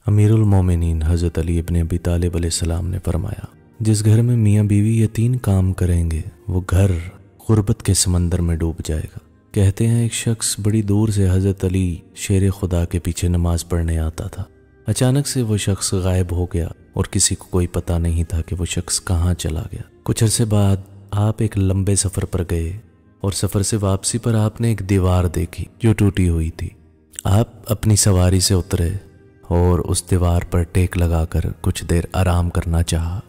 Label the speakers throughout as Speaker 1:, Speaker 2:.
Speaker 1: अमीरुल मोमिनीन हज़रत अली इब्न अबी तालिब अलैहिस्सलाम ने फरमाया, जिस घर में मियाँ बीवी ये 3 काम करेंगे वो घर गुर्बत के समंदर में डूब जाएगा। कहते हैं एक शख्स बड़ी दूर से हज़रत अली शेर खुदा के पीछे नमाज पढ़ने आता था। अचानक से वो शख्स गायब हो गया और किसी को कोई पता नहीं था कि वो शख्स कहाँ चला गया। कुछ अरसे बाद आप एक लंबे सफ़र पर गए और सफ़र से वापसी पर आपने एक दीवार देखी जो टूटी हुई थी। आप अपनी सवारी से उतरे और उस दीवार पर टेक लगाकर कुछ देर आराम करना चाहा।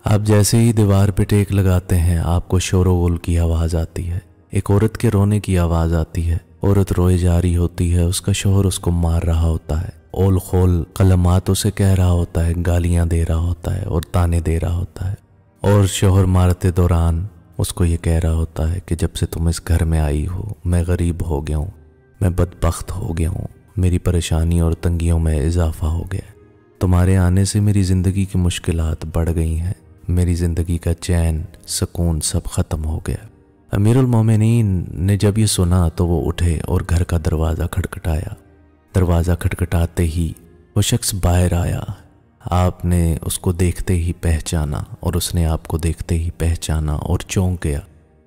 Speaker 1: आप जैसे ही दीवार पर टेक लगाते हैं आपको शोर-गुल की आवाज़ आती है। एक औरत के रोने की आवाज़ आती है। औरत रोए जा रही होती है। उसका शोहर उसको मार रहा होता है, ओल खोल कलमात उसे कह रहा होता है, गालियां दे रहा होता है और ताने दे रहा होता है। और शोहर मारते दौरान उसको ये कह रहा होता है कि जब से तुम इस घर में आई हो मैं गरीब हो गया हूँ, मैं बदबख्त हो गया हूँ, मेरी परेशानी और तंगियों में इजाफा हो गया। तुम्हारे आने से मेरी ज़िंदगी की मुश्किलात बढ़ गई हैं, मेरी ज़िंदगी का चैन सुकून सब ख़त्म हो गया। अमीरुल मोमिनीन ने जब ये सुना तो वो उठे और घर का दरवाज़ा खटखटाया। दरवाज़ा खटखटाते ही वो शख्स बाहर आया। आपने उसको देखते ही पहचाना और उसने आपको देखते ही पहचाना और चौंक गया।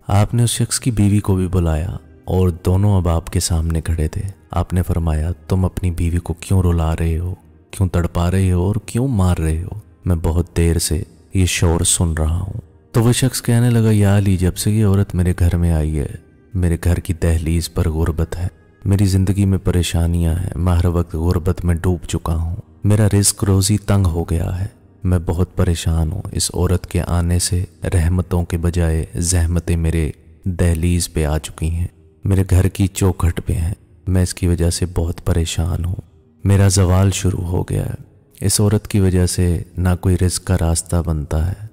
Speaker 1: आपने उस शख्स की बीवी को भी बुलाया और दोनों अब आपके सामने खड़े थे। आपने फरमाया, तुम अपनी बीवी को क्यों रुला रहे हो, क्यों तड़पा रहे हो और क्यों मार रहे हो? मैं बहुत देर से ये शोर सुन रहा हूँ। तो वह शख्स कहने लगा, या अली, जब से ये औरत मेरे घर में आई है मेरे घर की दहलीज पर गुर्बत है, मेरी ज़िंदगी में परेशानियां हैं, मैं हर वक्त गुर्बत में डूब चुका हूँ, मेरा रिस्क रोज़ी तंग हो गया है, मैं बहुत परेशान हूँ। इस औरत के आने से रहमतों के बजाय जहमतें मेरे दहलीज पे आ चुकी हैं, मेरे घर की चौखट पे हैं, मैं इसकी वजह से बहुत परेशान हूँ, मेरा जवाल शुरू हो गया है। इस औरत की वजह से ना कोई रिस्क का रास्ता बनता है,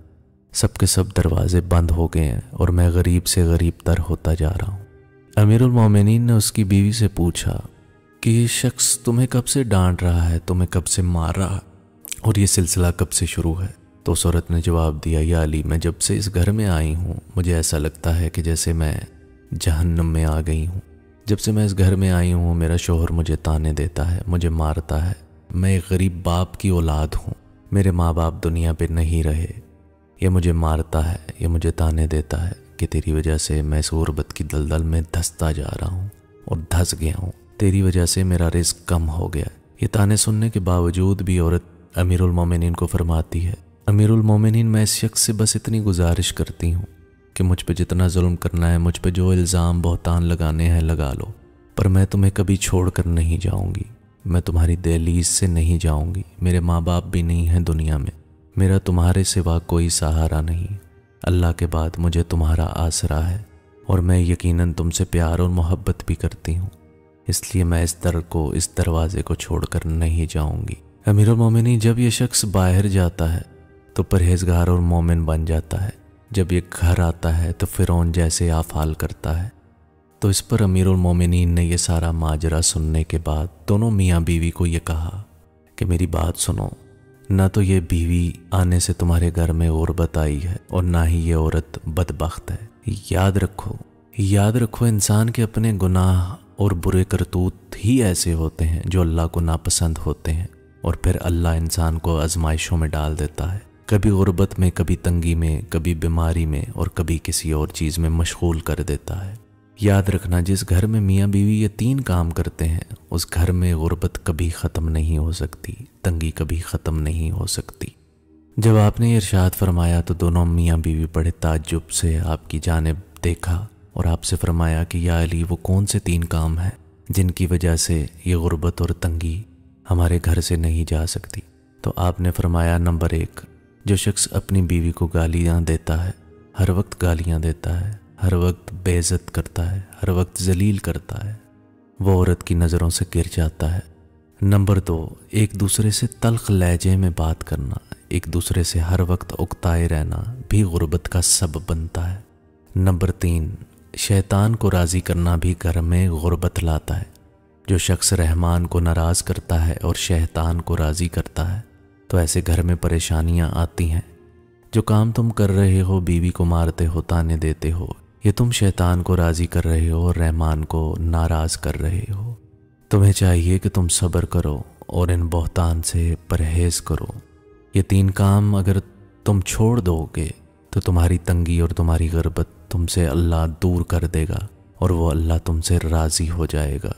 Speaker 1: सबके सब दरवाजे बंद हो गए हैं और मैं गरीब से गरीब तर होता जा रहा हूँ। अमीरुल मोमिनीन ने उसकी बीवी से पूछा कि ये शख्स तुम्हें कब से डांट रहा है, तुम्हें कब से मार रहा है और ये सिलसिला कब से शुरू है? तो उस औरत ने जवाब दिया, या अली, मैं जब से इस घर में आई हूँ मुझे ऐसा लगता है कि जैसे मैं जहन्नम में आ गई हूँ। जब से मैं इस घर में आई हूँ मेरा शोहर मुझे ताने देता है, मुझे मारता है। मैं एक गरीब बाप की औलाद हूँ, मेरे माँ बाप दुनिया पे नहीं रहे, ये मुझे मारता है, ये मुझे ताने देता है कि तेरी वजह से मैं इस गुर्बत की दलदल में धंसता जा रहा हूँ और धंस गया हूँ, तेरी वजह से मेरा रिस्क कम हो गया। ये ताने सुनने के बावजूद भी औरत अमीरुल मोमिनीन को फरमाती है, अमीरुल मोमिनीन, मैं इस शख्स से बस इतनी गुजारिश करती हूँ कि मुझ पे जितना जुल्म करना है, मुझ पे जो इल्ज़ाम बहतान लगाने हैं लगा लो, पर मैं तुम्हें कभी छोड़ कर नहीं जाऊँगी, मैं तुम्हारी दहलीज से नहीं जाऊँगी, मेरे माँ बाप भी नहीं हैं दुनिया में, मेरा तुम्हारे सिवा कोई सहारा नहीं, अल्लाह के बाद मुझे तुम्हारा आसरा है और मैं यकीनन तुमसे प्यार और मोहब्बत भी करती हूँ, इसलिए मैं इस दर को, इस दरवाजे को छोड़कर नहीं जाऊँगी। अमीरुल मोमिनीन, जब ये शख्स बाहर जाता है तो परहेजगार और मोमिन बन जाता है, जब ये घर आता है तो फिरौन जैसे आफाल करता है। तो इस पर अमीरुल मोमिनीन ने यह सारा माजरा सुनने के बाद दोनों मियाँ बीवी को ये कहा कि मेरी बात सुनो, ना तो ये बीवी आने से तुम्हारे घर में गुर्बत आई है और ना ही ये औरत बदबख्त है। याद रखो इंसान के अपने गुनाह और बुरे करतूत ही ऐसे होते हैं जो अल्लाह को नापसंद होते हैं और फिर अल्लाह इंसान को आजमाइशों में डाल देता है, कभी गुर्बत में, कभी तंगी में, कभी बीमारी में और कभी किसी और चीज़ में मशगूल कर देता है। याद रखना, जिस घर में मियाँ बीवी ये 3 काम करते हैं उस घर में गुर्बत कभी ख़त्म नहीं हो सकती, तंगी कभी ख़त्म नहीं हो सकती। जब आपने इरशाद फरमाया तो दोनों मियाँ बीवी बड़े ताज्जुब से आपकी जानिब देखा और आपसे फरमाया कि या अली, वो कौन से 3 काम हैं जिनकी वजह से ये गुर्बत और तंगी हमारे घर से नहीं जा सकती? तो आपने फरमाया, नंबर 1, जो शख्स अपनी बीवी को गालियाँ देता है, हर वक्त गालियाँ देता है, हर वक्त बेइज्जत करता है, हर वक्त जलील करता है, वो औरत की नज़रों से गिर जाता है। नंबर 2, एक दूसरे से तल्ख लहजे में बात करना, एक दूसरे से हर वक्त उकताए रहना भी गुर्बत का सबब बनता है। नंबर 3, शैतान को राज़ी करना भी घर में गुर्बत लाता है। जो शख्स रहमान को नाराज़ करता है और शैतान को राज़ी करता है तो ऐसे घर में परेशानियां आती हैं। जो काम तुम कर रहे हो, बीवी को मारते हो, ताने देते हो, ये तुम शैतान को राज़ी कर रहे हो और रहमान को नाराज़ कर रहे हो। तुम्हें चाहिए कि तुम सब्र करो और इन बहतान से परहेज करो। ये 3 काम अगर तुम छोड़ दोगे तो तुम्हारी तंगी और तुम्हारी गुर्बत तुमसे अल्लाह दूर कर देगा और वो अल्लाह तुमसे राज़ी हो जाएगा।